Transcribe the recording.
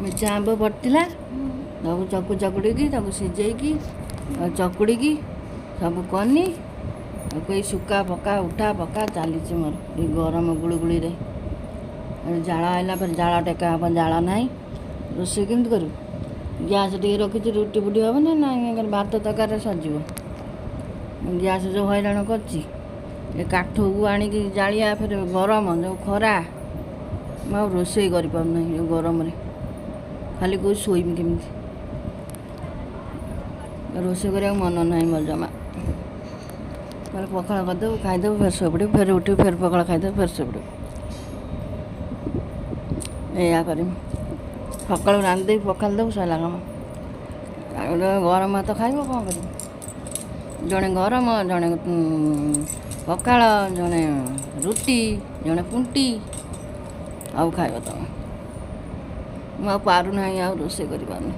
ମେଞ୍ଚା ଆମ୍ବ ପଡ଼ିଥିଲା ସବୁ ଚକୁଡ଼ିକି ତାକୁ ସିଝେଇକି ଚକୁଡ଼ିକି ସବୁ କନି ତାକୁ ଏଇ ଶୁଖା ପକା ଉଠା ପକା ଚାଲିଛି ମୋର ଏଇ ଗରମ ଗୁଳୁଗୁଳିରେ। ଜାଳ ଆଇଲା ପରେ ଜାଳ ଟେକା ହେବ, ଜାଳ ନାହିଁ ରୋଷେଇ କେମିତି କରିବୁ? ଗ୍ୟାସ୍ ଟିକେ ରଖିଛି, ରୁଟି ଫୁଟି ହେବ ନା ନାଇଁ, ଭାତ ତରକାରୀରେ ସଜିବ। ଗ୍ୟାସ୍ ଯେଉଁ ହଇରାଣ କରିଛି, ଏ କାଠକୁ ଆଣିକି ଜାଳିଆ ଫେରେ ଗରମ ଯେଉଁ ଖରା, ମୁଁ ଆଉ ରୋଷେଇ କରିପାରୁନାହିଁ ଏ ଗରମରେ। ଖାଲି କହୁଛି ଶୋଇବି କେମିତି, ରୋଷେଇ କରିବାକୁ ମନ ନାହିଁ ମୋର ଜମା। ତାହେଲେ ପଖାଳ କରିଦେବୁ, ଖାଇଦେବୁ, ଫେର ଶୋଇପଡ଼ିବୁ, ଫେର ଉଠିବୁ, ଫେର ପଖାଳ ଖାଇଦେବୁ, ଫେର ଶୋଇପଡ଼ିବୁ। ଏଇଆ କରିମି। ସକାଳୁ ରାନ୍ଧିଦେବି, ପଖାଳ ଦେବୁ, ସରିଲା କାମ। ଆଉ ଗୋଟେ ଗରମ ଭାତ ଖାଇବ, କ'ଣ କରିବୁ? ଜଣେ ଗରମ, ଜଣେ ପଖାଳ, ଜଣେ ରୁଟି, ଜଣେ ପୁଣ୍ଟି, ଆଉ ଖାଇବ ତମେ। ମୁଁ ଆଉ ପାରୁନାହିଁ, ଆଉ ରୋଷେଇ କରିପାରୁନି।